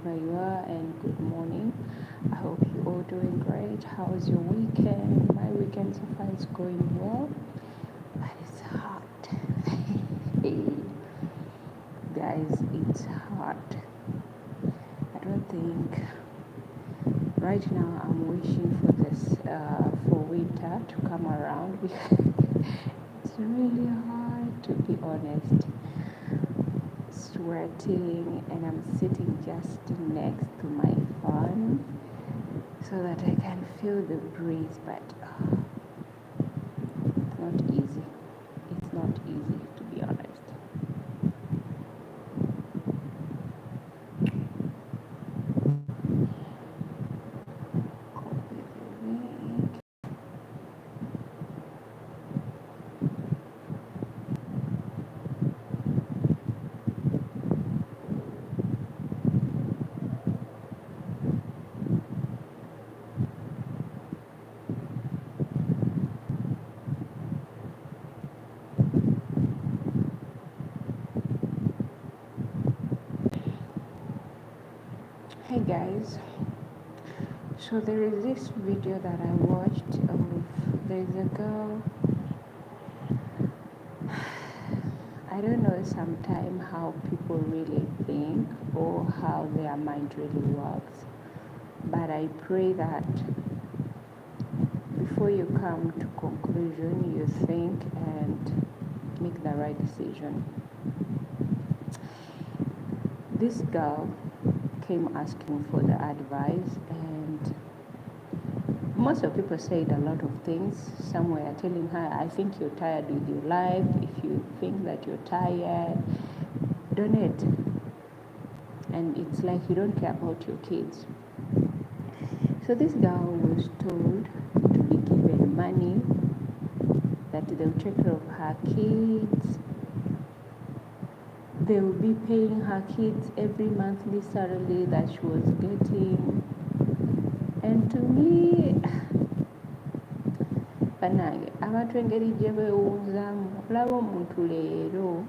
wherever you are, and good morning. I hope you're all doing great. How's your weekend? My weekend so far is going well, but it's hot. Guys, it's hot. I don't think right now I'm wishing for this for winter to come around because it's really hard, to be honest. Sweating, and I'm sitting just next to my fan so that I can feel the breeze, but it's not easy. It's not easy, to be honest. Copy the link. Hey guys, so there is this video that I watched of there's a girl. I don't know sometimes how people really think or how their mind really works, but I pray that before you come to conclusion, you think and make the right decision. This girl came asking for the advice, and most of people said a lot of things. Some were telling her, I think you're tired with your life. If you think that you're tired, donate. And it's like you don't care about your kids. So this girl was told to be given money, that they'll take care of her kids. They will be paying her kids every monthly salary that she was getting. And to me, banange abantu engeri gye beewuuzamu, olaba omuntu leero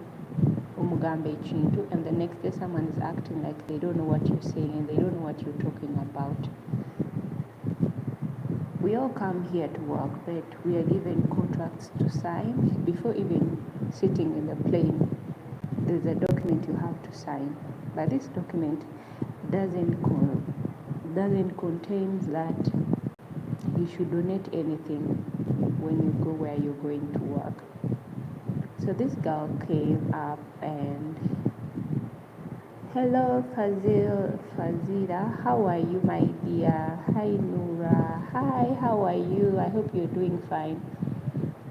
omugamba ekintu, and the next day someone is acting like they don't know what you're saying and they don't know what you're talking about. We all come here to work, but we are given contracts to sign. Before even sitting in the plane, there's a document you have to sign. But this document doesn't contain that you should donate anything when you go where you're going to work. So this girl came up and, hello Fazila, how are you, my dear? Hi Nora, hi, how are you? I hope you're doing fine.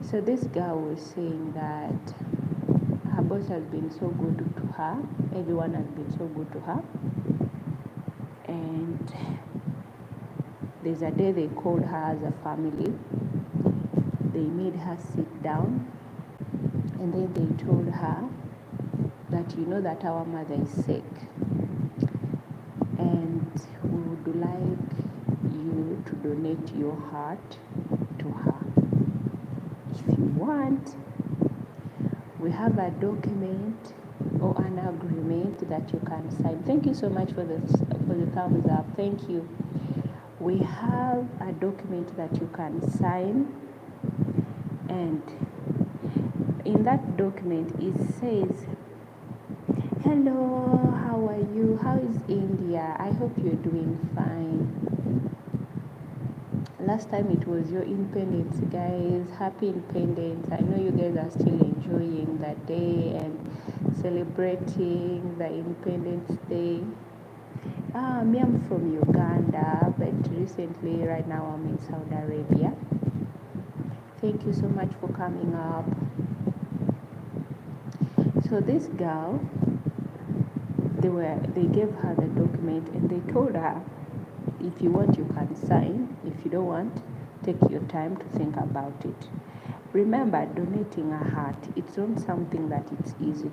So this girl was saying that her boss has been so good to her, everyone has been so good to her, and there's a day they called her as a family. They made her sit down, and then they told her that you know that our mother is sick, and we would like you to donate your heart to her. If you want, we have a document or an agreement that you can sign. Thank you so much for the thumbs up. Thank you. We have a document that you can sign, and in that document it says, hello, how are you? How is India? I hope you're doing fine. Last time it was your independence, guys. Happy independence. I know you guys are still enjoying that day and celebrating the Independence Day. Me, I'm from Uganda, but recently, right now, I'm in Saudi Arabia. Thank you so much for coming up. So this girl, they gave her the document and they told her, if you want, you can sign. If you don't want, take your time to think about it. Remember, donating a heart, it's not something that it's easy.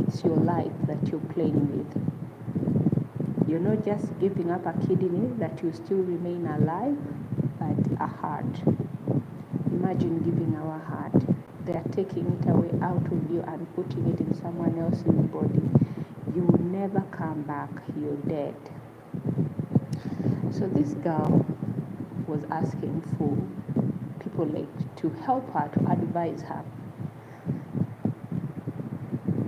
It's your life that you're playing with. You're not just giving up a kidney that you still remain alive, but a heart. Imagine giving our heart. They are taking it away out of you and putting it in someone else's body. You will never come back. You're dead. So this girl was asking for people like to help her, to advise her.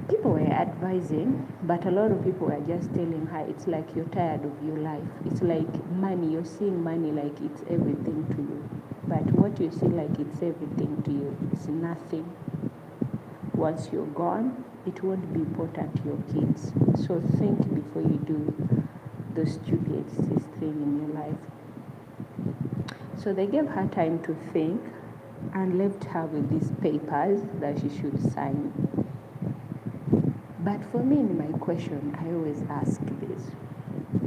People were advising, but a lot of people were just telling her it's like you're tired of your life. It's like money, you're seeing money like it's everything to you. But what you see like it's everything to you, it's nothing. Once you're gone, it won't be important to your kids. So think before you do the stupidest thing in your life. So they gave her time to think and left her with these papers that she should sign. But for me, in my question, I always ask this.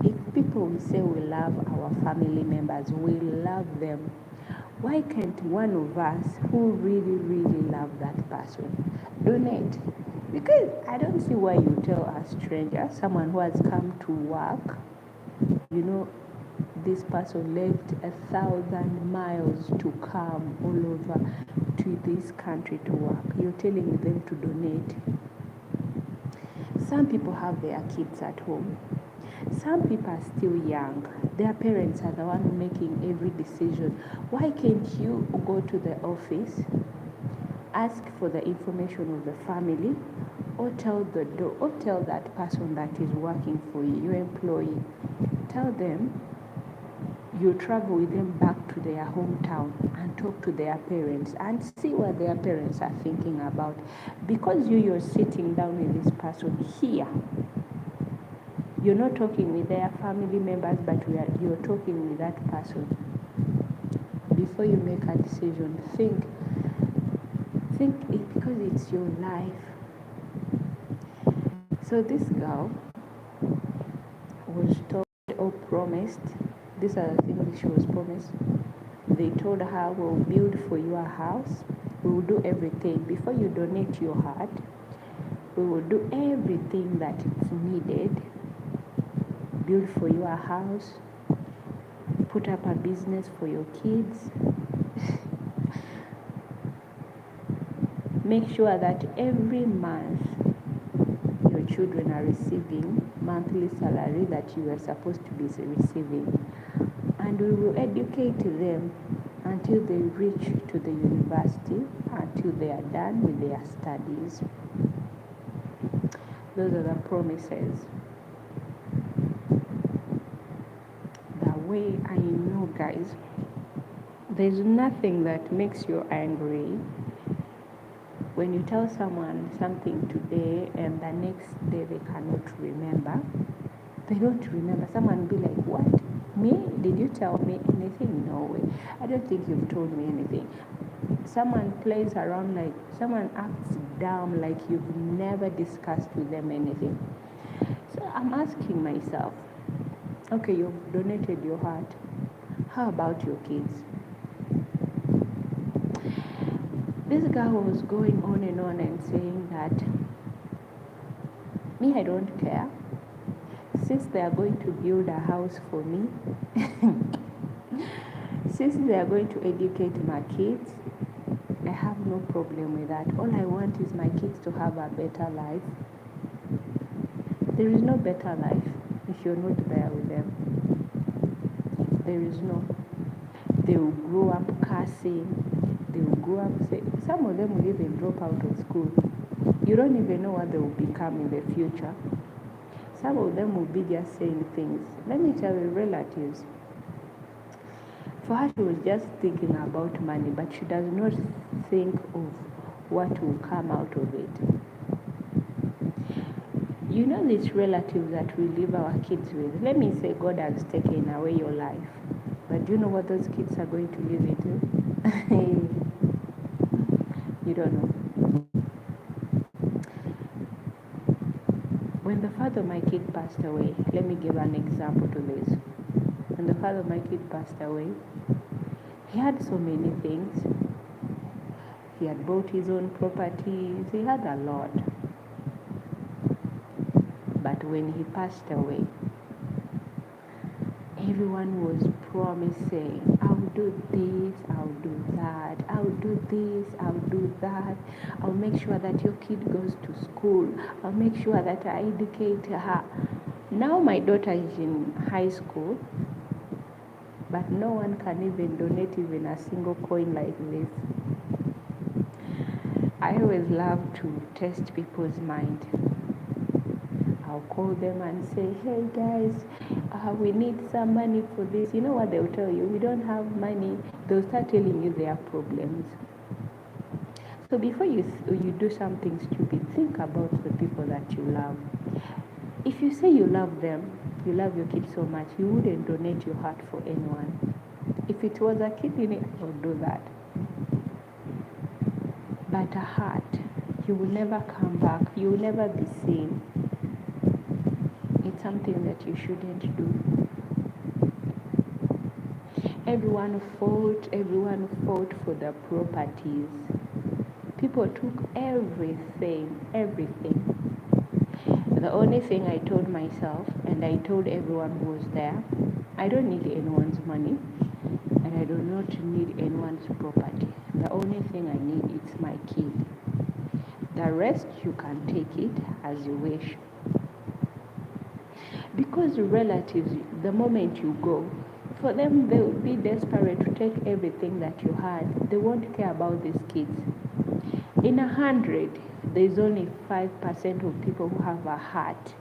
If people will say we love our family members, we love them, why can't one of us who really, really love that person donate? Because I don't see why you tell a stranger, someone who has come to work, this person left 1,000 miles to come all over to this country to work. You're telling them to donate. Some people have their kids at home. Some people are still young. Their parents are the one making every decision. Why can't you go to the office, ask for the information of the family, or tell that person that is working for you, your employee, tell them you travel with them back to their hometown and talk to their parents and see what their parents are thinking about. Because you're sitting down with this person here, you're not talking with their family members, but you're talking with that person. Before you make a decision, think it, because it's your life. So this girl was told or promised, these are the things she was promised. They told her, we'll build for you a house, we will do everything. Before you donate your heart, we will do everything that is needed. Build for you a house, put up a business for your kids, make sure that every month your children are receiving monthly salary that you are supposed to be receiving, and we will educate them until they reach to the university, until they are done with their studies. Those are the promises. The way I know, guys, there's nothing that makes you angry when you tell someone something today and the next day they cannot remember. They don't remember. Someone will be like, what? Me? Did you tell me anything? No way. I don't think you've told me anything. Someone plays around, like someone acts dumb, like you've never discussed with them anything. So I'm asking myself, okay, you've donated your heart. How about your kids? This guy was going on and saying that, me, I don't care. Since they are going to build a house for me, since they are going to educate my kids, I have no problem with that. All I want is my kids to have a better life. There is no better life if you're not there with them. There is no. They will grow up cursing. They will grow up saying, some of them will even drop out of school. You don't even know what they will become in the future. Some of them will be just saying things. Let me tell you, relatives. For her, she was just thinking about money, but she does not think of what will come out of it. You know these relatives that we leave our kids with. Let me say God has taken away your life. But do you know what those kids are going to live it with? You don't know. When the father of my kid passed away, let me give an example to this. When the father of my kid passed away, he had so many things. He had bought his own properties. He had a lot. But when he passed away, everyone was promising, I'll do this, I'll do that, I'll do this, I'll do that. I'll make sure that your kid goes to school. I'll make sure that I educate her. Now my daughter is in high school, but no one can even donate even a single coin like this. I always love to test people's mind. I'll call them and say, hey guys, we need some money for this. You know what they'll tell you? We don't have money. They'll start telling you their problems. So before you do something stupid, think about the people that you love. If you say you love them, you love your kids so much, you wouldn't donate your heart for anyone. If it was a kidney, I would do that. But a heart, you will never come back. You will never be seen. It's something that you shouldn't do. Everyone fought for the properties. People took everything. The only thing I told myself, and I told everyone who was there, I don't need anyone's money, and I do not need anyone's property. The only thing I need is my kid. The rest, you can take it as you wish. Because relatives, the moment you go, for them, they will be desperate to take everything that you had. They won't care about these kids. In 100, there's only 5% of people who have a heart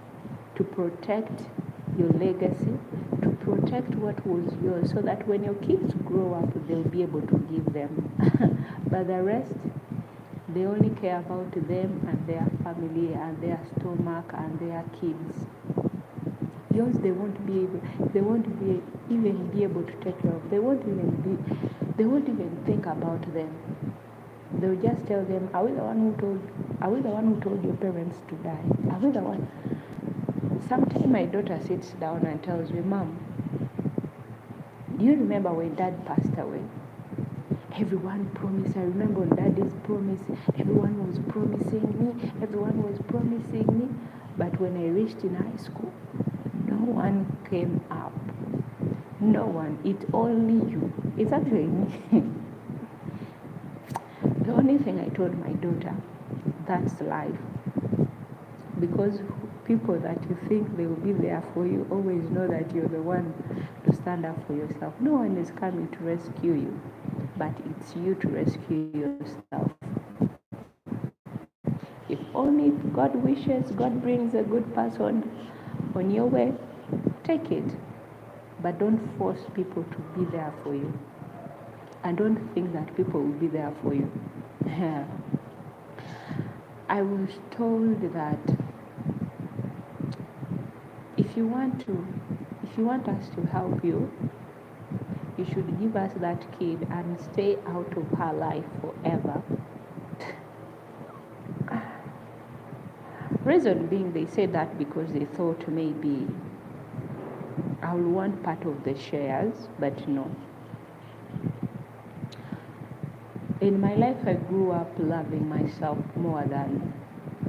to protect your legacy, to protect what was yours, so that when your kids grow up, they'll be able to give them. But the rest, they only care about them and their family and their stomach and their kids. Yours, they won't even be able to take care of. They won't even think about them. They'll just tell them, are we the one who told your parents to die? Are we the one? Sometimes my daughter sits down and tells me, Mom, do you remember when Dad passed away? Everyone promised. I remember on Daddy's promise, everyone was promising me. But when I reached in high school, no one came up. No one. It's only you. It's actually me. The only thing I told my daughter, that's life. Because people that you think they will be there for you always know that you're the one to stand up for yourself. No one is coming to rescue you, but it's you to rescue yourself. If only God wishes, God brings a good person on your way, take it. But don't force people to be there for you. And don't think that people will be there for you. I was told that if you want us to help you, you should give us that kid and stay out of her life forever. Reason being, they said that because they thought maybe I will want part of the shares, but no. In my life, I grew up loving myself more than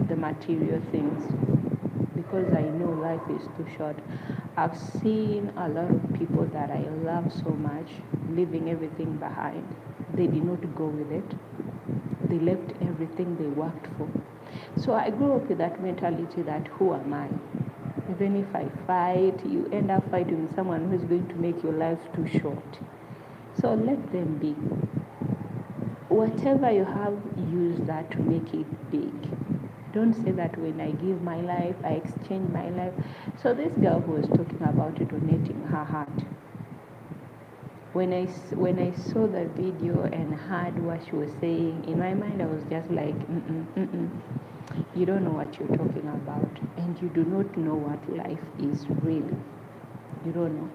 the material things, because I know life is too short. I've seen a lot of people that I love so much leaving everything behind. They did not go with it. They left everything they worked for. So I grew up with that mentality that who am I? Even if I fight, you end up fighting with someone who's going to make your life too short. So let them be. Whatever you have, use that to make it big. Don't say that when I give my life, I exchange my life. So this girl who was talking about donating her heart, when I saw the video and heard what she was saying, in my mind I was just like, you don't know what you're talking about, and you do not know what life is really. You don't know.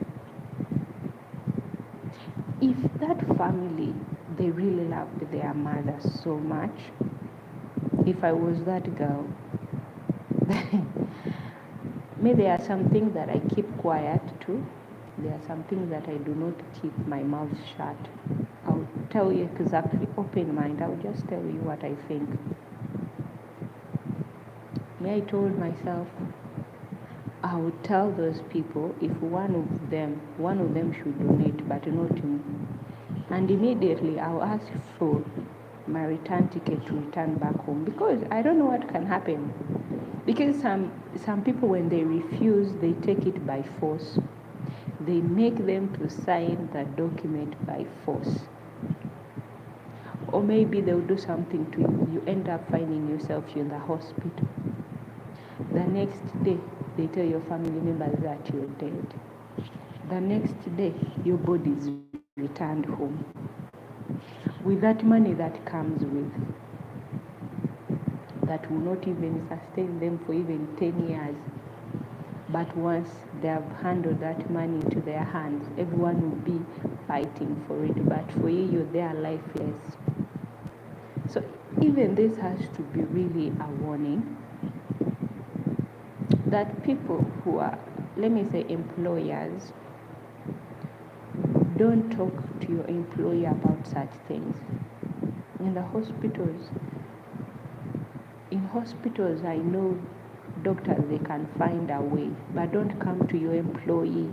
If that family, they really loved their mother so much, if I was that girl, maybe there are some things that I keep quiet too. There are some things that I do not keep my mouth shut. I'll tell you exactly, open mind. I'll just tell you what I think. I told myself, I would tell those people if one of them should donate, but not me. And immediately I'll ask for my return ticket to return back home, because I don't know what can happen. Because some people, when they refuse, they take it by force. They make them to sign the document by force. Or maybe they'll do something to you. You end up finding yourself in the hospital. The next day, they tell your family members that you're dead. The next day, your body is returned home. With that money that comes with, that will not even sustain them for even 10 years. But once they have handled that money into their hands, everyone will be fighting for it. But for you, you're there lifeless. So even this has to be really a warning that people who are, let me say, employers, don't talk to your employer about such things. In hospitals, I know doctors, they can find a way, but don't come to your employee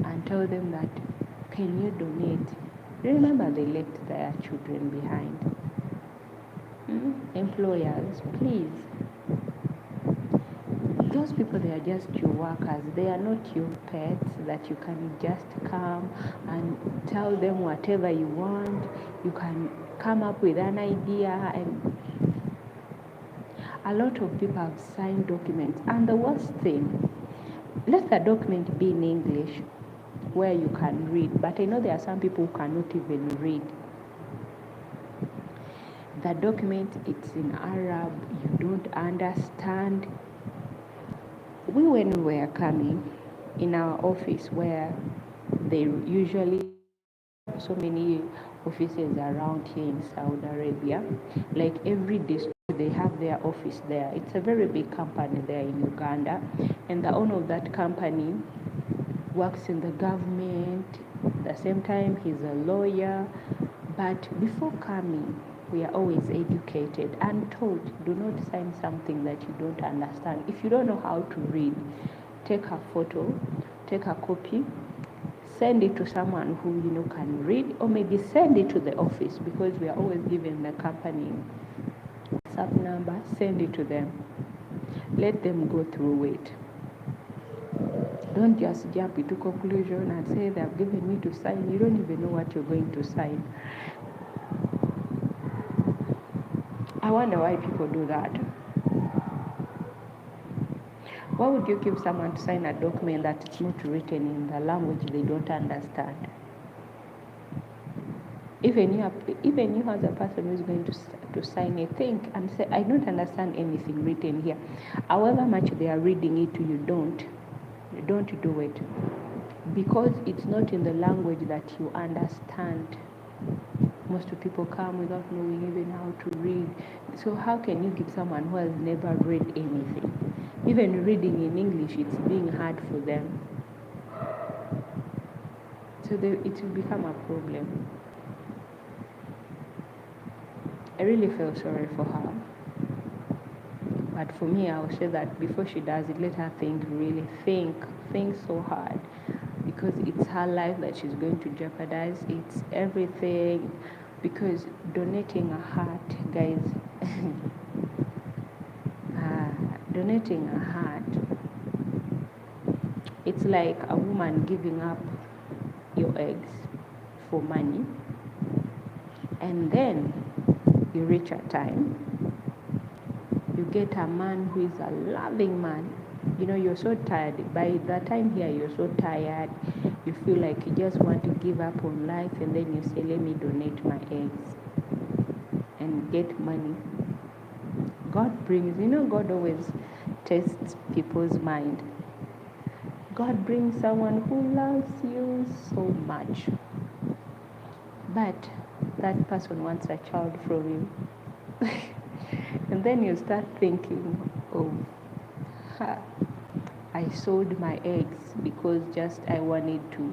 and tell them that, can you donate? Remember, they left their children behind. Employers, please. Those people, they are just your workers. They are not your pets that you can just come and tell them whatever you want. You can come up with an idea, and a lot of people have signed documents. And the worst thing, let the document be in English where you can read. But I know there are some people who cannot even read. The document, it's in Arab, you don't understand. When we were coming in our office, where they usually so many offices around here in Saudi Arabia, like every district, they have their office there. It's a very big company there in Uganda, and the owner of that company works in the government. At the same time, he's a lawyer. But before coming, we are always educated and told, do not sign something that you don't understand. If you don't know how to read, take a photo, take a copy, send it to someone who can read, or maybe send it to the office, because we are always given the company WhatsApp number. Send it to them. Let them go through it. Don't just jump into conclusion and say they have given me to sign. You don't even know what you're going to sign. I wonder why people do that. Why would you give someone to sign a document that is not written in the language they don't understand? Even you as a person who is going to sign it, think and say, I don't understand anything written here. However much they are reading it to you, don't do it, because it's not in the language that you understand. Most people come without knowing even how to read. So how can you give someone who has never read anything? Even reading in English, it's being hard for them. So it will become a problem. I really feel sorry for her. But for me, I would say that before she does it, let her really think so hard, because it's her life that she's going to jeopardize. It's everything, because donating a heart, guys, donating a heart, it's like a woman giving up your eggs for money, and then you reach a time, you get a man who is a loving man. You're so tired. By the time here, you're so tired. You feel like you just want to give up on life, and then you say, let me donate my eggs and get money. God always tests people's mind. God brings someone who loves you so much, but that person wants a child from you. And then you start thinking, oh, I sold my eggs because just I wanted to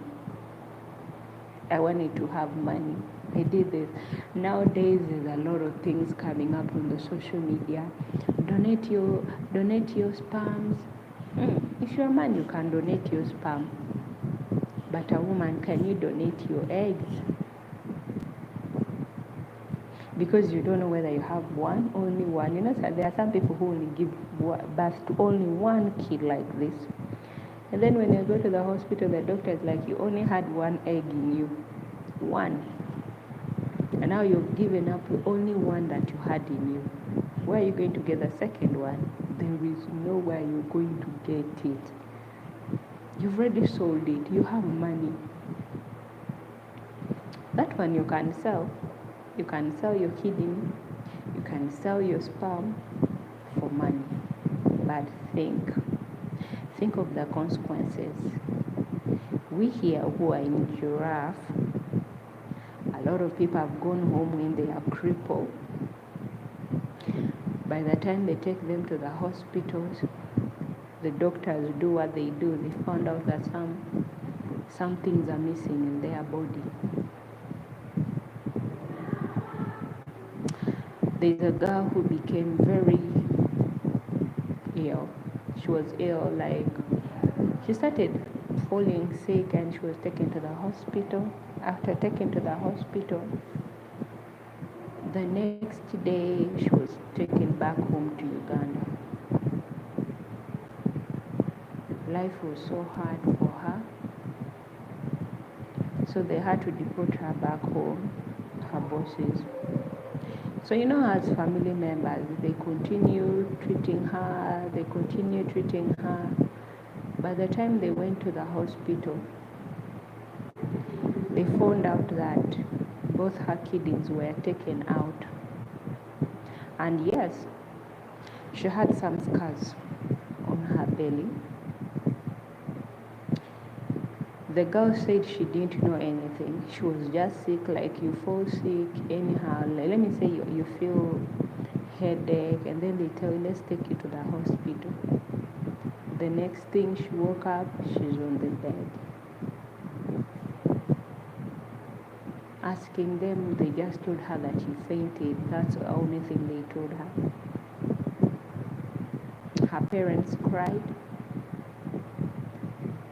have money. I did this. Nowadays, there's a lot of things coming up on the social media. Donate your sperms. If you're a man, you can donate your sperm. But a woman, can you donate your eggs? because you don't know whether you have one, only one. So there are some people who only give birth to only one kid like this. And then when you go to the hospital, the doctor is like, you only had one egg in you. One. And now you've given up only one that you had in you. Where are you going to get the second one? There is nowhere you're going to get it. You've already sold it. You have money. That one you can sell. You can sell your kidney. You can sell your sperm for money. But think of the consequences. We here who are in Giraffe, a lot of people have gone home when they are crippled. By the time they take them to the hospitals, the doctors do what they do. They found out that some things are missing in their body. There's a girl who became very ill. She was ill, like she started falling sick, and she was taken to the hospital. After taken to the hospital, the next day she was taken back home to Uganda. Life was so hard for her, so they had to deport her back home, her bosses. So as family members, they continue treating her. By the time they went to the hospital, they found out that both her kidneys were taken out. And yes, she had some scars on her belly. The girl said she didn't know anything. She was just sick, like you fall sick anyhow. Like, let me say you feel headache, and then they tell you, let's take you to the hospital. The next thing she woke up, she's on the bed. Asking them, they just told her that she fainted. That's the only thing they told her. Her parents cried.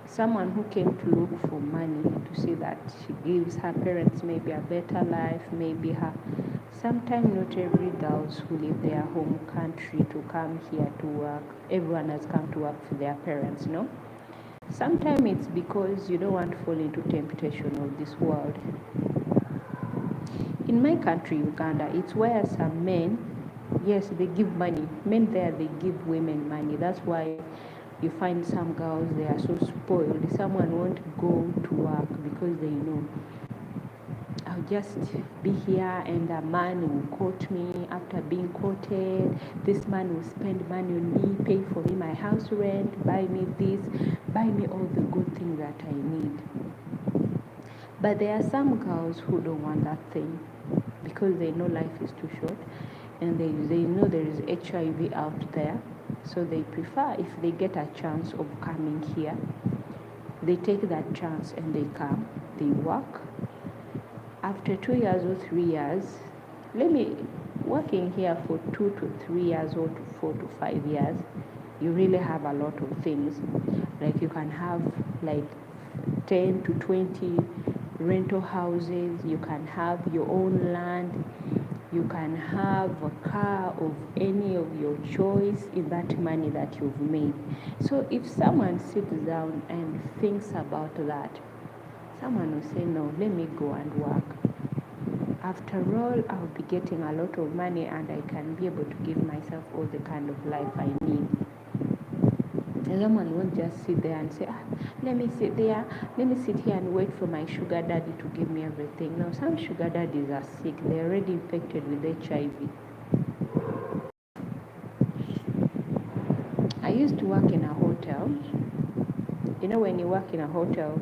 Someone who came to look for money to see that she gives her parents maybe a better life, sometimes not every girls who leave their home country to come here to work, everyone has come to work for their parents, no? Sometimes it's because you don't want to fall into temptation of this world. In my country, Uganda, it's where some men, yes, they give money. Men there, they give women money. That's why you find some girls, they are so spoiled. Someone won't go to work because they know, I'll just be here and a man will court me. After being courted, this man will spend money on me, pay for me my house rent, buy me this, buy me all the good things that I need. But there are some girls who don't want that thing because they know life is too short, and they know there is HIV out there. So they prefer, if they get a chance of coming here, they take that chance and they come, they work. After 2 years or 3 years, working here for 2 to 3 years or 4 to 5 years, you really have a lot of things. Like you can have like 10 to 20 rental houses, you can have your own land, you can have a car of any of your choice in that money that you've made. So if someone sits down and thinks about that, someone will say, no, let me go and work. After all, I'll be getting a lot of money and I can be able to give myself all the kind of life I need. And someone won't just sit there and say, let me sit here and wait for my sugar daddy to give me everything. No, some sugar daddies are sick. They're already infected with HIV. I used to work in a hotel. When you work in a hotel,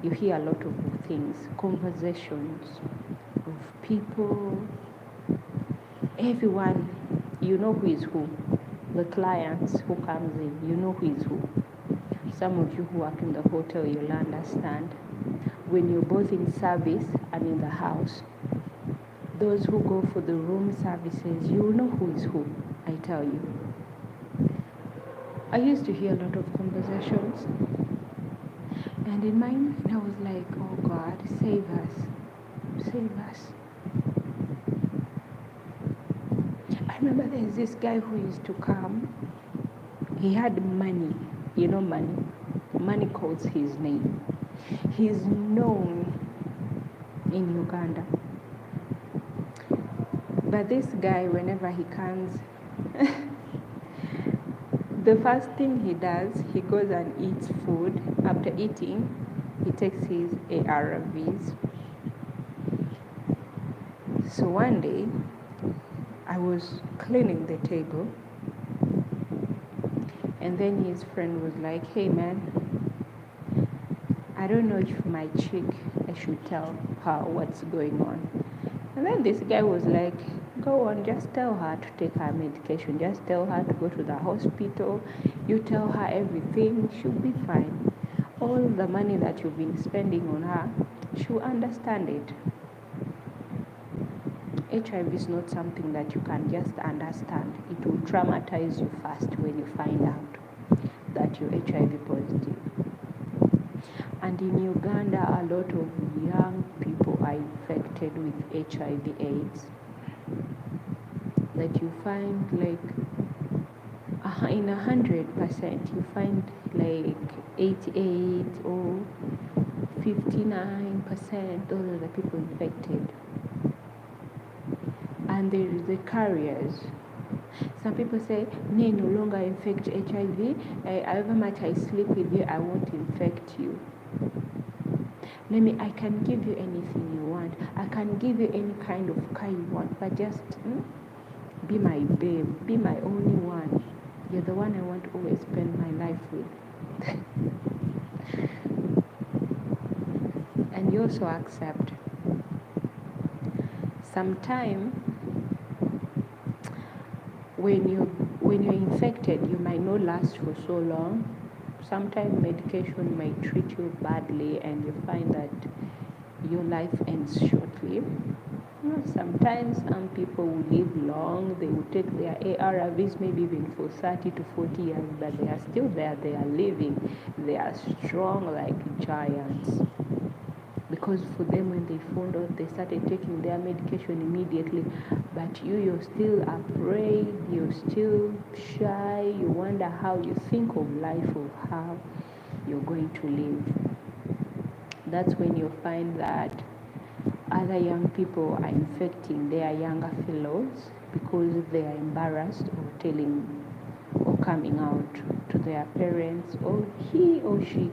you hear a lot of things, conversations of people, everyone, you know who is who. The clients who comes in, you know who is who. Some of you who work in the hotel, you'll understand. When you're both in service and in the house, those who go for the room services, you know who is who, I tell you. I used to hear a lot of conversations, and in my mind I was like, oh God, save us, save us. I remember there's this guy who used to come. He had money, money. Money calls his name. He's known in Uganda. But this guy, whenever he comes, the first thing he does, he goes and eats food. After eating, he takes his ARVs. So one day, I was cleaning the table, and then his friend was like, hey man, I don't know if my chick, I should tell her what's going on. And then this guy was like, go on, just tell her to take her medication. Just tell her to go to the hospital. You tell her everything, she'll be fine. All the money that you've been spending on her, she'll understand it. HIV is not something that you can just understand. It will traumatize you first when you find out that you're HIV positive. And in Uganda, a lot of young people are infected with HIV/AIDS. That you find in 100%, you find 88 or 59%, those are the people infected. And there is the carriers. Some people say, may no longer infect HIV. However much I sleep with you, I won't infect you. I can give you anything you want. I can give you any kind of car you want, but just be my babe, be my only one. You're the one I want to always spend my life with. And you also accept. Sometimes when you're infected, you might not last for so long. Sometimes medication may treat you badly and you find that your life ends shortly. Sometimes some people will live long. They will take their ARVs maybe even for 30 to 40 years, but they are still there. They are living. They are strong like giants. Because for them, when they found out, they started taking their medication immediately. But you're still afraid, you're still shy, you wonder how you think of life, of how you're going to live. That's when you find that other young people are infecting their younger fellows because they are embarrassed of telling or coming out to their parents, or he or she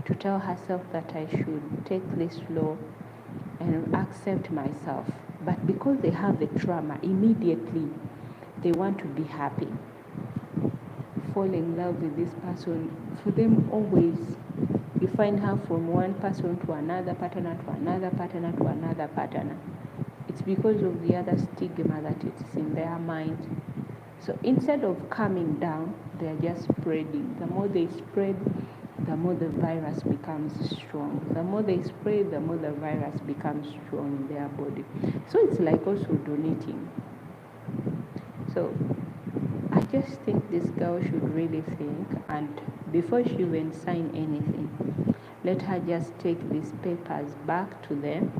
to tell herself that I should take this law and accept myself. But because they have the trauma, immediately they want to be happy, fall in love with this person. For them, always you find her from one person to another partner, to another partner, to another partner. It's because of the other stigma that it's in their mind. So instead of calming down, they're just spreading. The more they spread, the more the virus becomes strong. The more they spread, the more the virus becomes strong in their body. So it's like also donating. So I just think this girl should really think, and before she even sign anything, let her just take these papers back to them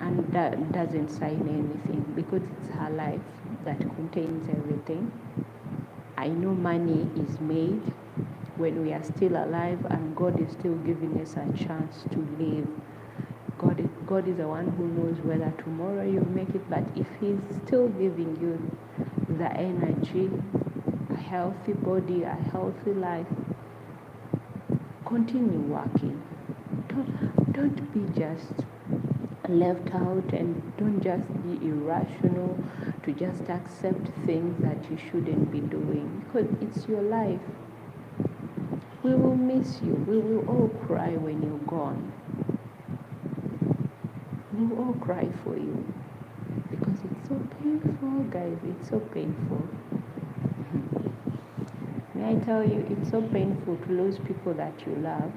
and doesn't sign anything, because it's her life that contains everything. I know money is made when we are still alive, and God is still giving us a chance to live. God is the one who knows whether tomorrow you'll make it, but if He's still giving you the energy, a healthy body, a healthy life, continue working. Don't be just left out, and don't just be irrational to just accept things that you shouldn't be doing, because it's your life. We will miss you. We will all cry when you're gone. We will all cry for you, because it's so painful, guys. It's so painful. May I tell you, it's so painful to lose people that you love.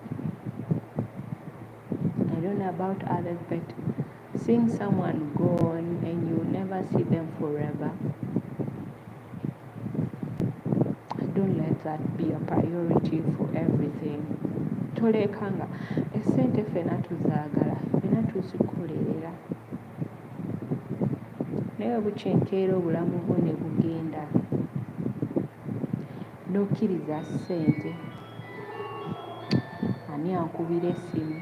I don't know about others, but seeing someone gone and you never see them forever, don't let that be a priority for everything. Tolekanga esente ffenna tuzaagala, ffenna tuzikolerera, naye bukyenkeera obulamu bwo ne bugenda n'okkiriza ssente, ani ankubira essimu?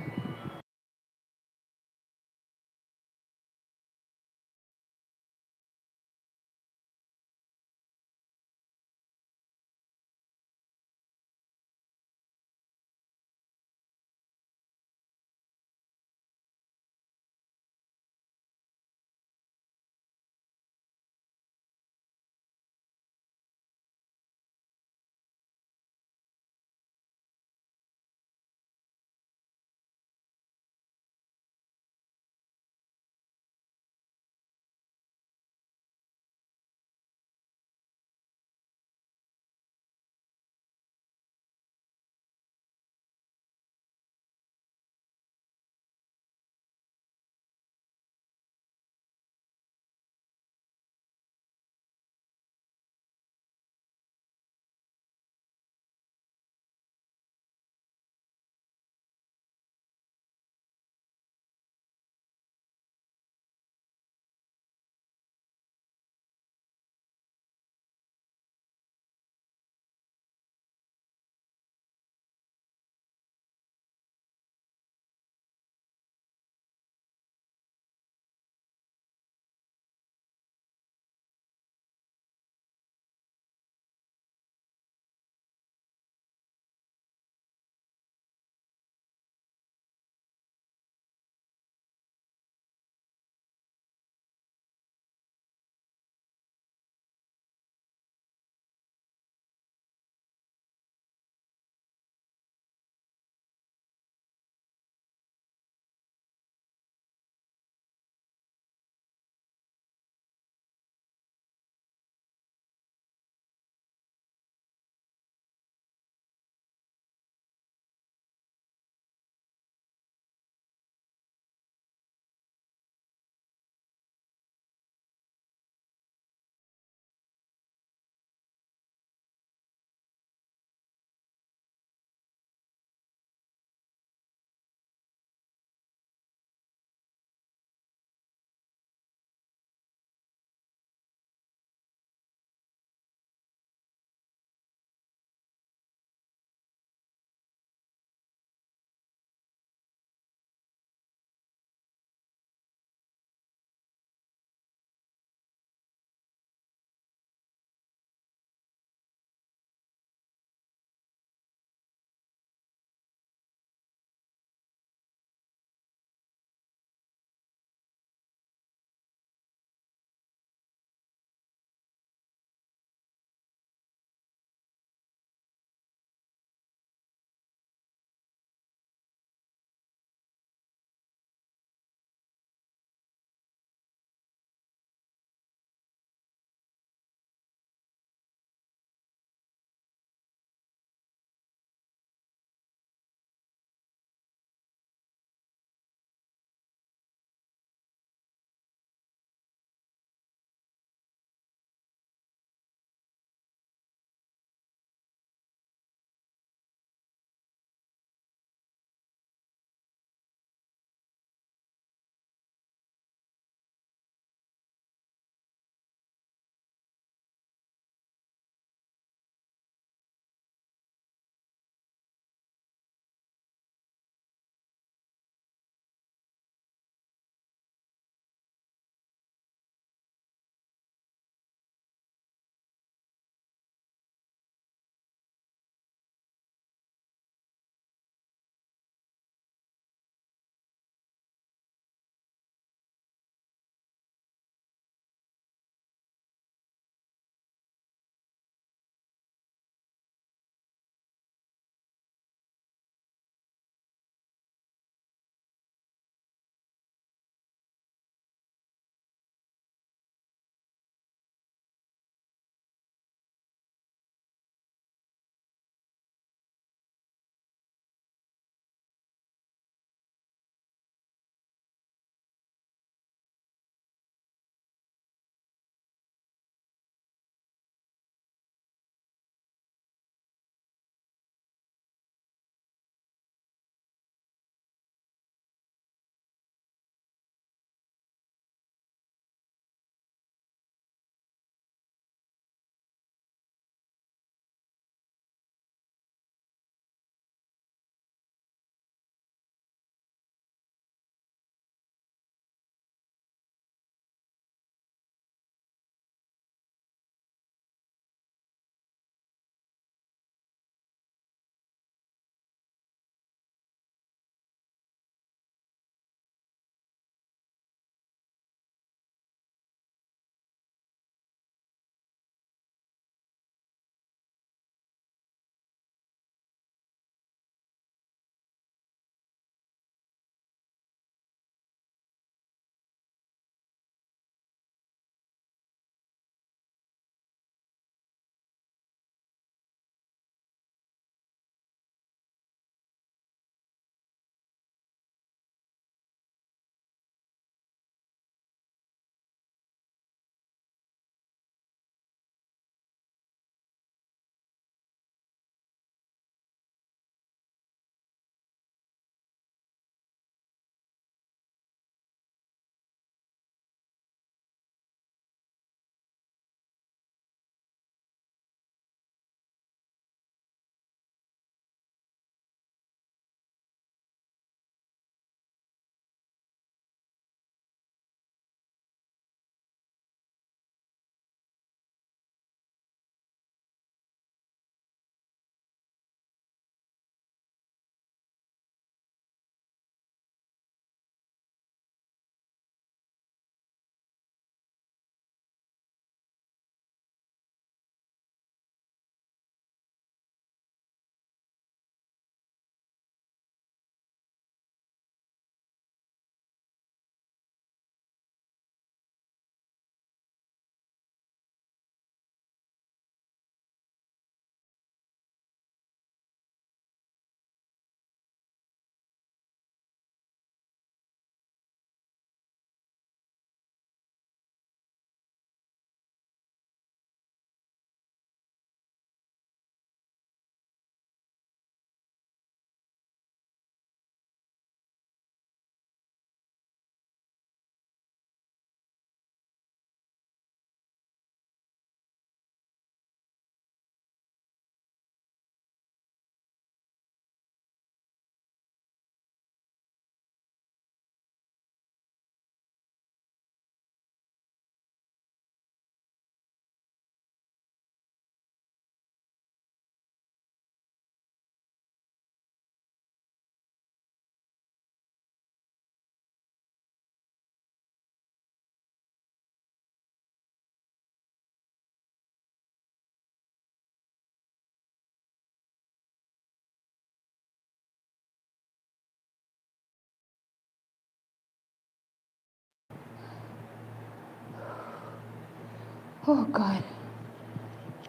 Oh God,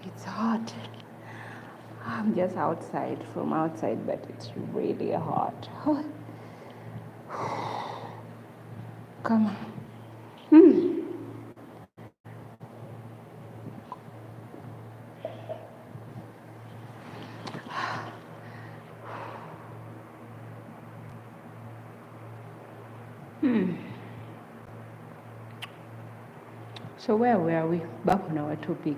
it's hot. I'm just from outside, but it's really hot. Oh, come on. So where were we? Back on our topic.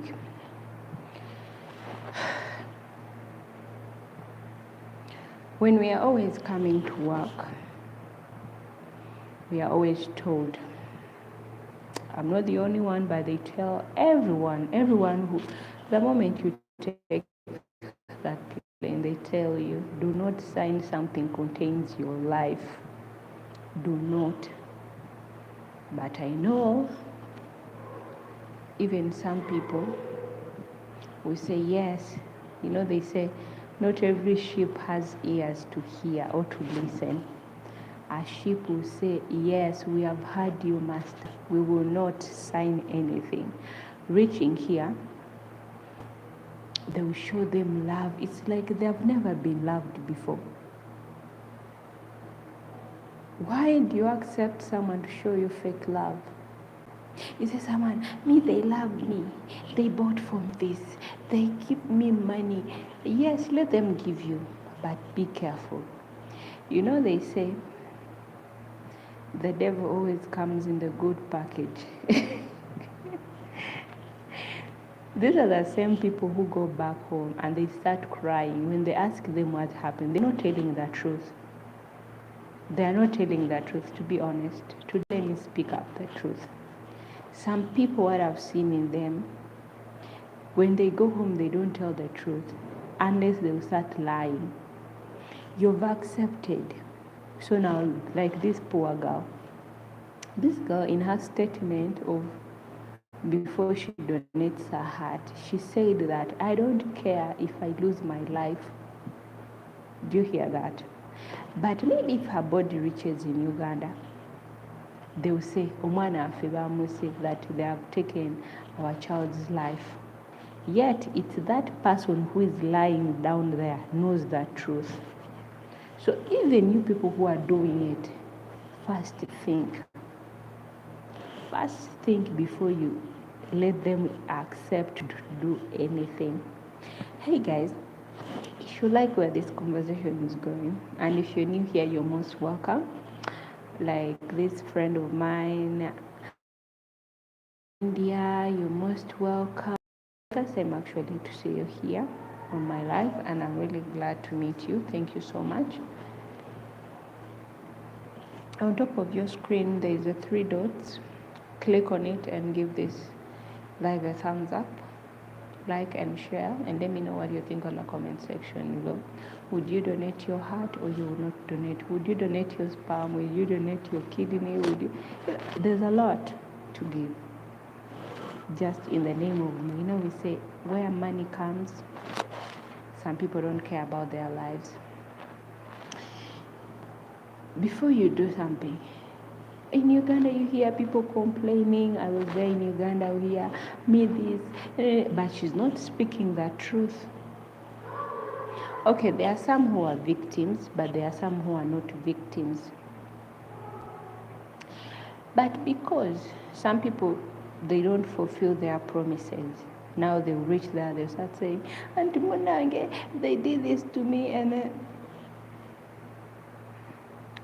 When we are always coming to work, we are always told, I'm not the only one, but they tell everyone who, the moment you take that plane, they tell you, do not sign something contains your life. Do not. But I know even some people will say yes. You know, they say not every sheep has ears to hear or to listen. A sheep will say, yes, we have heard you, Master. We will not sign anything. Reaching here, they will show them love. It's like they have never been loved before. Why do you accept someone to show you fake love? You say, someone, me, they love me. They bought from this. They give me money. Yes, let them give you, but be careful. You know, they say, the devil always comes in the good package. These are the same people who go back home and they start crying. When they ask them what happened, they're not telling the truth. They are not telling the truth, to be honest. Today, let me speak up the truth. Some people, what I've seen in them, when they go home, they don't tell the truth unless they'll start lying. You've accepted. So now, like this poor girl, this girl in her statement of before she donates her heart, she said that, I don't care if I lose my life. Do you hear that? But maybe if her body reaches in Uganda, they will say, Omwana afe bamuse, that they have taken our child's life. Yet it's that person who is lying down there knows the truth. So even you people who are doing it, first think. First think before you let them accept to do anything. Hey guys, if you like where this conversation is going, and if you're new here, you're most welcome. Like this friend of mine, India, you're most welcome. First time actually to see you here on my live, and I'm really glad to meet you. Thank you so much. On top of your screen, there is a 3 dots. Click on it and give this live a thumbs up, like and share, and let me know what you think on the comment section below. Would you donate your heart or you will not donate? Would you donate your sperm? Would you donate your kidney? There's a lot to give. Just in the name of you. You know, we say where money comes, some people don't care about their lives. Before you do something, in Uganda you hear people complaining, I was there in Uganda, we hear me this, but she's not speaking the truth. Okay, there are some who are victims, but there are some who are not victims. But because some people, they don't fulfill their promises, now they reach there, they start saying, Auntie Monange, they did this to me, and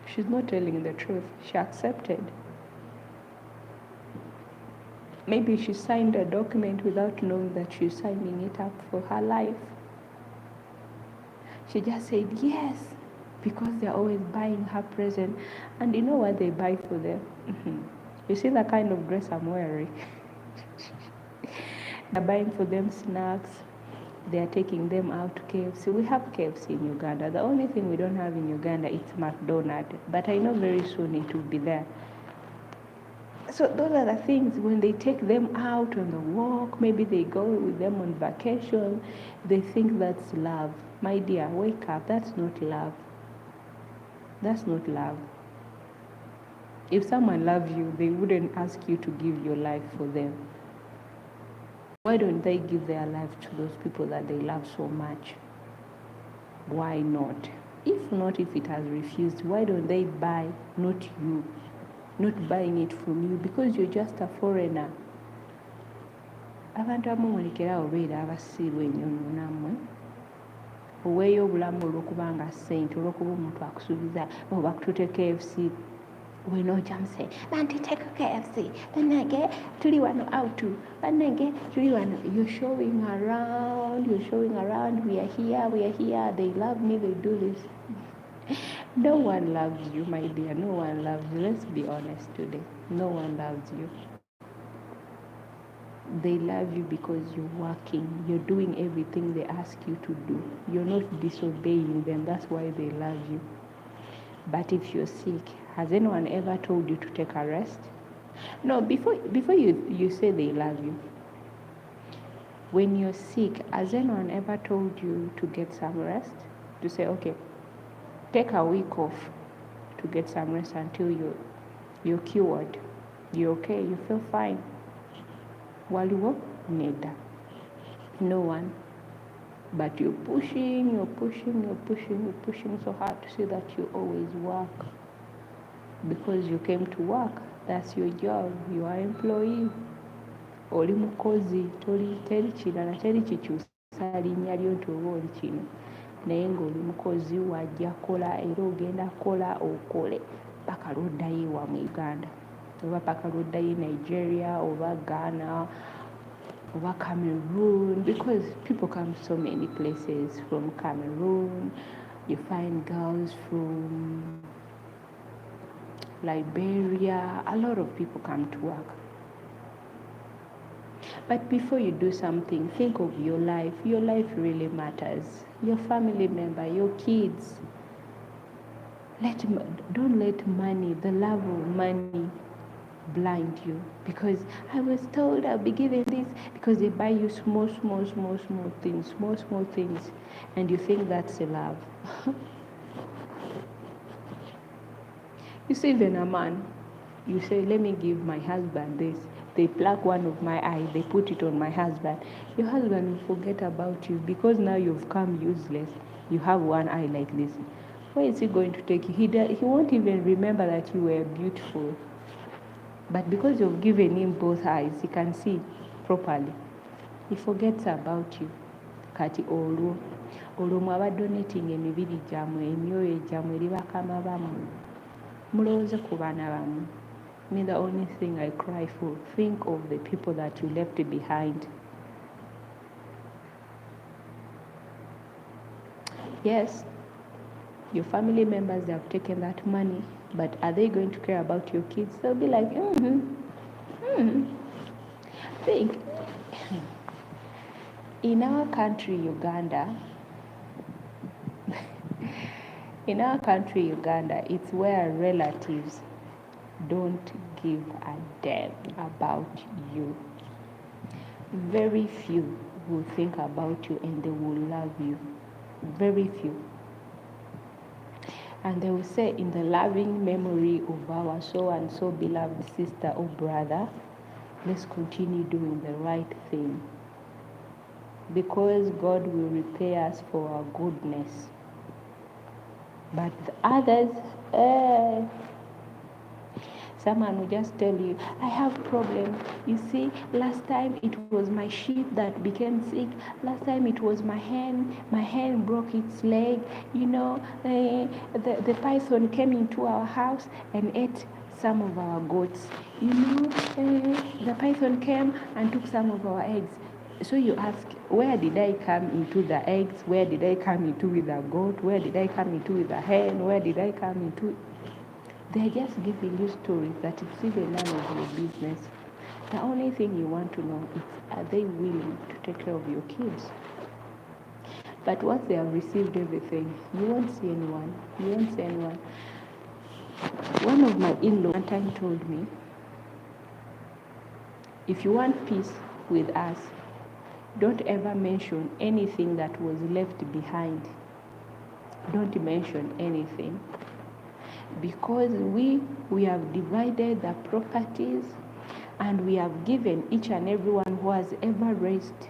she's not telling the truth. She accepted. Maybe she signed a document without knowing that she's signing it up for her life. She just said yes, because they're always buying her present. And you know what they buy for them? You see the kind of dress I'm wearing? They're buying for them snacks. They're taking them out to KFC. We have KFC in Uganda. The only thing we don't have in Uganda is McDonald's. But I know very soon it will be there. So those are the things, when they take them out on the walk, maybe they go with them on vacation, they think that's love. My dear, wake up. That's not love. That's not love. If someone loves you, they wouldn't ask you to give your life for them. Why don't they give their life to those people that they love so much? Why not? If not, if it has refused, why don't they buy, not you, not buying it from you because you're just a foreigner? Abantu abamu mulekerawo beera abasiirwa ennyonyo nammwe oweeyo obulamu olw'okubanga ssente olw'okuba omuntu akusuubiza oba kutute KFC wenojamuse bantiteko KFC bannange tuli wano out bannange tuli wano. You're showing around, we are here, they love me, they do this. No one loves you, my dear, no one loves you. Let's be honest today, no one loves you. They love you because you're working, you're doing everything they ask you to do, you're not disobeying them. That's why they love you. But if you're sick, has anyone ever told you to take a rest? No, before you say they love you, when you're sick, has anyone ever told you to get some rest? To say, okay, take a week off to get some rest until you're cured, you're okay, you feel fine. Waliwo neda, no one. But you're pushing so hard to say that you always work. Because you came to work, that's your job, you are employee. Oli mukozi, teri kirala, teri kikyusa linnya lyo nti oba oli kino. Naye ng'oli mukozi wajja kola era ogenda kola okole paka lw'oddayo ewa mu Uganda. Oba paka lw'oddayo Nigeria, oba Ghana, oba Cameroon, because people come so many places. From Cameroon, you find girls from Liberia, a lot of people come to work. But before you do something, think of your life. Your life really matters. Your family member, your kids. Don't let money, the love of money, blind you. Because I was told I'll be given this, because they buy you small things, and you think that's a love. You see, even a man, you say, let me give my husband this. They pluck one of my eye, they put it on my husband. Your husband will forget about you because now you've come useless. You have one eye like this. Where is he going to take you? He won't even remember that you were beautiful. But because you've given him both eyes, he can see properly. He forgets about you. Kati olwo mwaba donating emibiri gyamwe, emyoyo gyamwe eri bakama bammwe. Mulowooze ku baana bammwe. Me, the only thing I cry for, think of the people that you left behind. Yes, your family members have taken that money, but are they going to care about your kids? They'll be like, Think, in our country, Uganda, it's where relatives don't give a damn about you. Very few will think about you and they will love you. Very few. And they will say, in the loving memory of our so and so beloved sister or brother, let's continue doing the right thing. Because God will repay us for our goodness. But the others, someone will just tell you, I have a problem. You see, last time it was my sheep that became sick. Last time it was my hen. My hen broke its leg. You know, the python came into our house and ate some of our goats. You know, the python came and took some of our eggs. So you ask, where did I come into the eggs? Where did I come into with the goat? Where did I come into with the hen? Where did I come into? They're just giving you stories that it's even none of your business. The only thing you want to know is, are they willing to take care of your kids? But once they have received everything, you won't see anyone. One of my in-laws one time told me, if you want peace with us, don't ever mention anything that was left behind. Don't mention anything. Because we have divided the properties And we have given each and everyone who has ever raised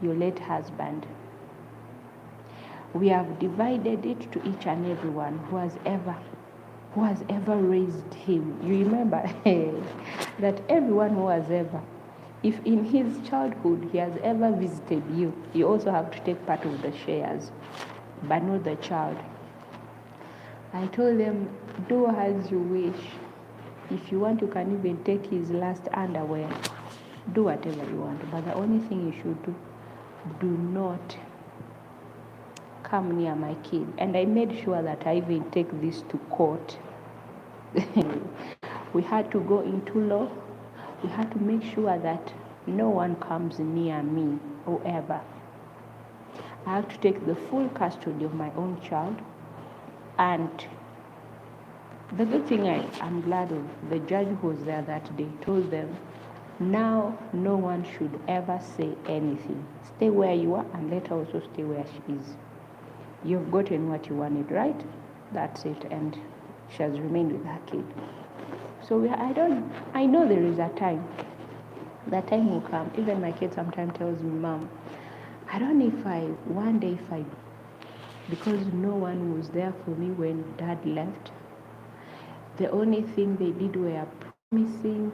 your late husband. We have divided it to each and everyone who has ever raised him. You remember that everyone who has ever, if in his childhood he has ever visited you, you also have to take part of the shares, but not the child. I told them, do as you wish. If you want, you can even take his last underwear. Do whatever you want. But the only thing you should do not come near my kid. And I made sure that I even take this to court. We had to go into law. We had to make sure that no one comes near me or ever. I have to take the full custody of my own child. And the good thing I'm glad of, the judge who was there that day told them, now no one should ever say anything. Stay where you are and let her also stay where she is. You've gotten what you wanted, right? That's it. And she has remained with her kid. So I know there is a time. That time will come. Even my kid sometimes tells me, Mom, I don't know one day if I, because no one was there for me when Dad left. The only thing they did were promising,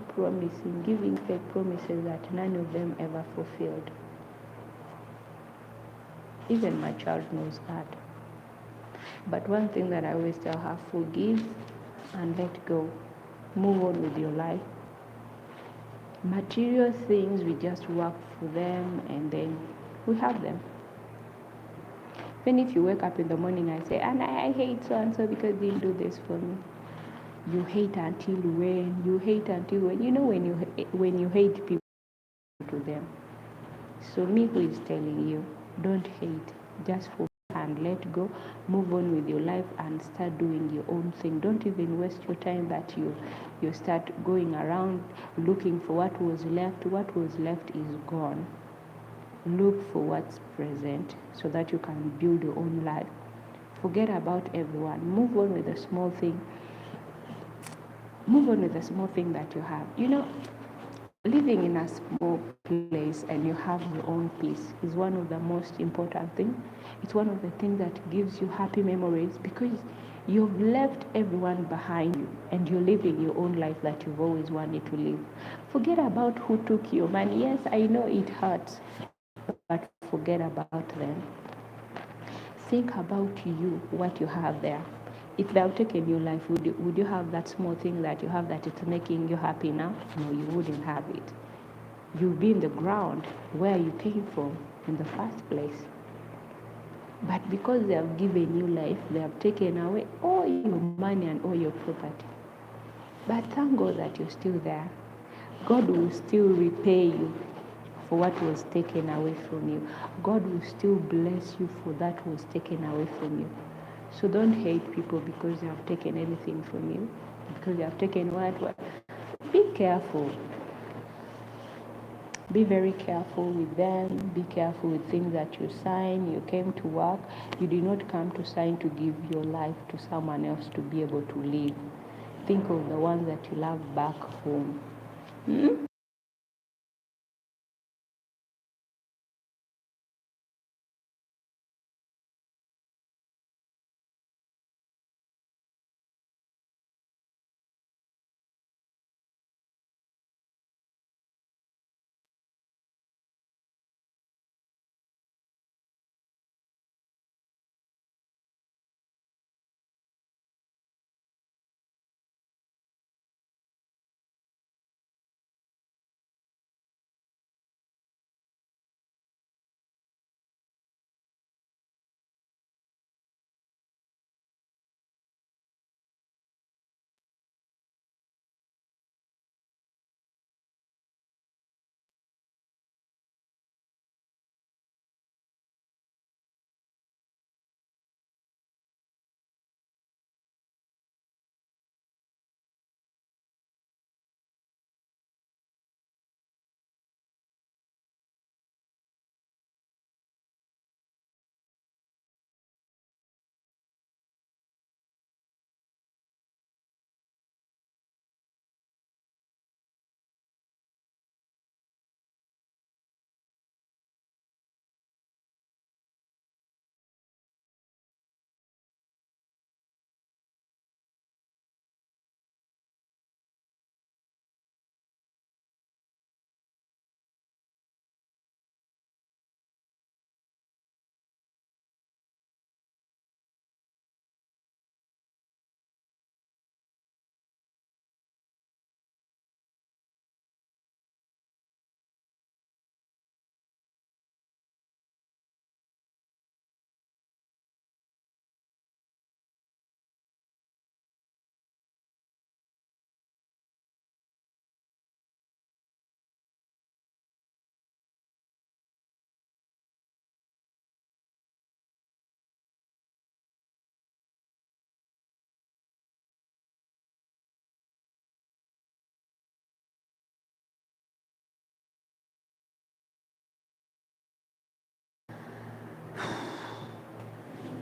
giving fake promises that none of them ever fulfilled. Even my child knows that. But one thing that I always tell her, forgive and let go. Move on with your life. Material things, we just work for them and then we have them. Even if you wake up in the morning and say, and I hate so-and-so because they didn't do this for me. You hate until when? You hate until when? You know when you hate people to them. So me who is telling you, don't hate. Just forgive and let go. Move on with your life and start doing your own thing. Don't even waste your time that you start going around looking for what was left. What was left is gone. Look for what's present so that you can build your own life. Forget about everyone. Move on with the small thing. Move on with the small thing that you have. You know, living in a small place and you have your own peace is one of the most important things. It's one of the things that gives you happy memories because you've left everyone behind you and you're living your own life that you've always wanted to live. Forget about who took your money. Yes, I know it hurts, but forget about them. Think about you, what you have there. If they have taken your life, would you have that small thing that you have that it's making you happy now? No, you wouldn't have it. You'll be in the ground where you came from in the first place. But because they have given you life, they have taken away all your money and all your property. But thank God that you're still there. God will still repay you for what was taken away from you. God will still bless you for that was taken away from you. So don't hate people because they have taken anything from you, because they have taken what. Be careful. Be very careful with them. Be careful with things that you sign. You came to work. You did not come to sign to give your life to someone else to be able to live. Think of the ones that you love back home.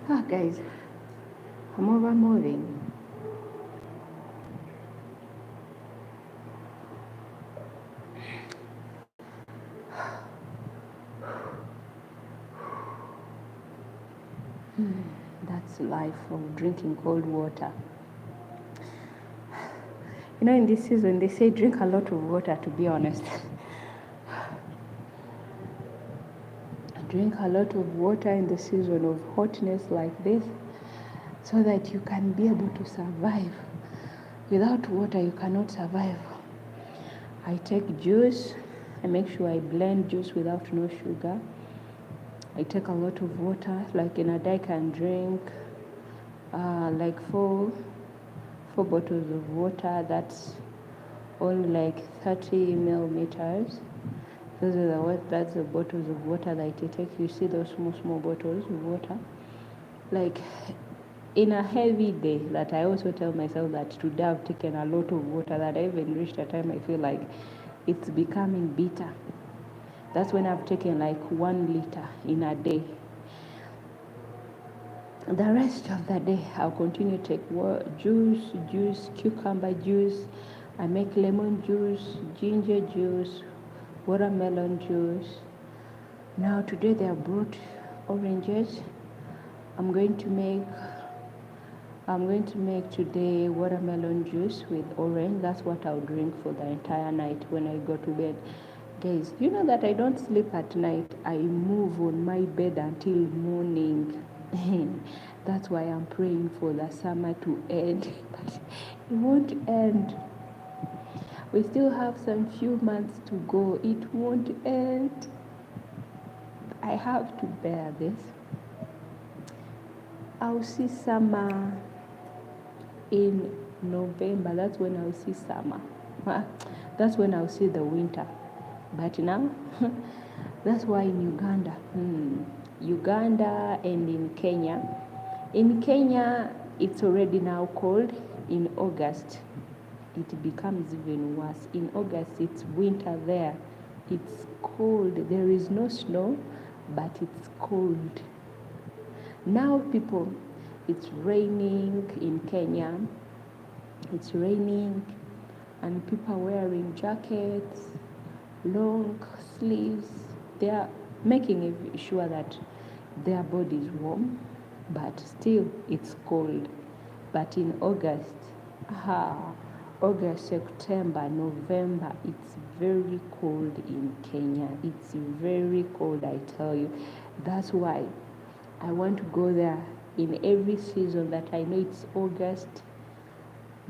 Guys, I'm over moving. That's life of drinking cold water. You know, in this season, they say drink a lot of water, to be honest. Drink a lot of water in the season of hotness like this so that you can be able to survive. Without water, you cannot survive. I take juice. I make sure I blend juice without no sugar. I take a lot of water. Like in a day, I can drink like four bottles of water. That's only like 30 millimeters. That's the bottles of water that I take. You see those small bottles of water. Like in a heavy day, that I also tell myself that today I've taken a lot of water, that I even reached a time I feel like it's becoming bitter. That's when I've taken like 1 liter in a day. The rest of the day, I'll continue to take juice, cucumber juice. I make lemon juice, ginger juice, watermelon juice. Now today they have brought oranges. I'm going to make today watermelon juice with orange. That's what I'll drink for the entire night when I go to bed. Guys, you know that I don't sleep at night. I move on my bed until morning. That's why I'm praying for the summer to end. But it won't end. We still have some few months to go. It won't end. I have to bear this. I'll see summer in November. That's when I'll see summer. That's when I'll see the winter. But now, that's why in Uganda and in Kenya, it's already now cold. In August, it becomes even worse. In August, it's winter there. It's cold. There is no snow, but it's cold. Now, people, it's raining in Kenya. It's raining, and people are wearing jackets, long sleeves. They are making sure that their body is warm, but still it's cold. But in August, September, November, it's very cold in Kenya. It's very cold, I tell you. That's why I want to go there in every season that I know it's August,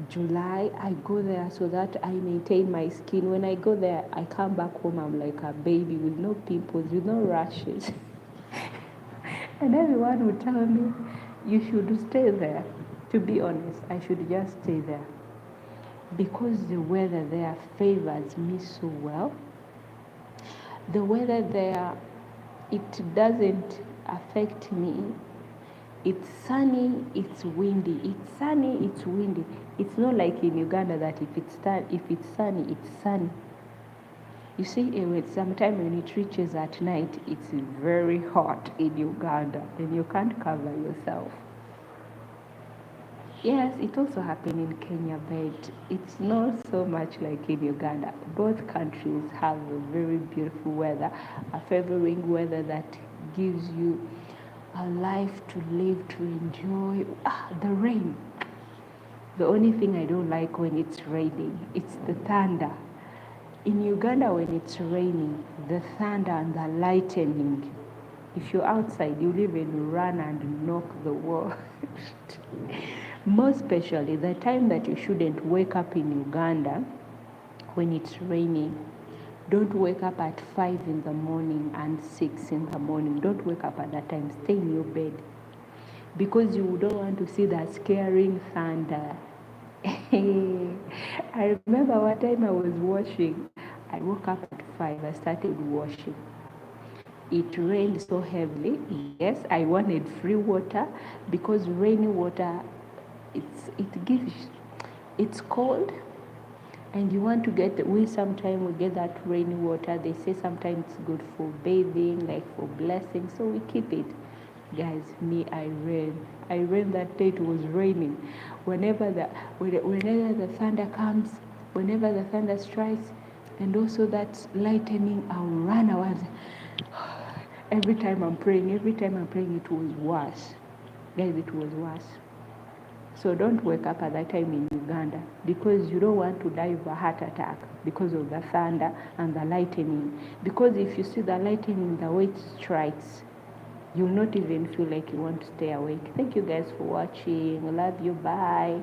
July. I go there so that I maintain my skin. When I go there, I come back home, I'm like a baby with no pimples, with no rashes. And everyone would tell me, you should stay there. To be honest, I should just stay there. Because the weather there favors me so well. The weather there, it doesn't affect me. It's sunny, it's windy. It's sunny, it's windy. It's not like in Uganda that if it's sunny, it's sunny. You see, sometimes when it reaches at night, it's very hot in Uganda and you can't cover yourself. Yes, it also happened in Kenya, but it's not so much like in Uganda. Both countries have a very beautiful weather, a favoring weather that gives you a life to live, to enjoy. The rain. The only thing I don't like when it's raining, it's the thunder. In Uganda, when it's raining, the thunder and the lightning, if you're outside, you'll even run and knock the wall. Most especially the time that you shouldn't wake up in Uganda when it's raining. Don't wake up at 5 in the morning and 6 in the morning. Don't wake up at that time. Stay in your bed. Because you don't want to see that scaring thunder. I remember one time I was washing. I woke up at 5. I started washing. It rained so heavily. Yes, I wanted free water because rainy water, it's cold. And you want to sometimes we get that rainy water. They say sometimes it's good for bathing, like for blessing. So we keep it. Guys, me, I ran that day. It was raining. Whenever the thunder comes, whenever the thunder strikes, and also that lightning, I'll run. Every time I'm praying, it was worse. Guys, it was worse. So don't wake up at that time in Uganda, because you don't want to die of a heart attack because of the thunder and the lightning. Because if you see the lightning, the way it strikes, you'll not even feel like you want to stay awake. Thank you guys for watching. Love you. Bye.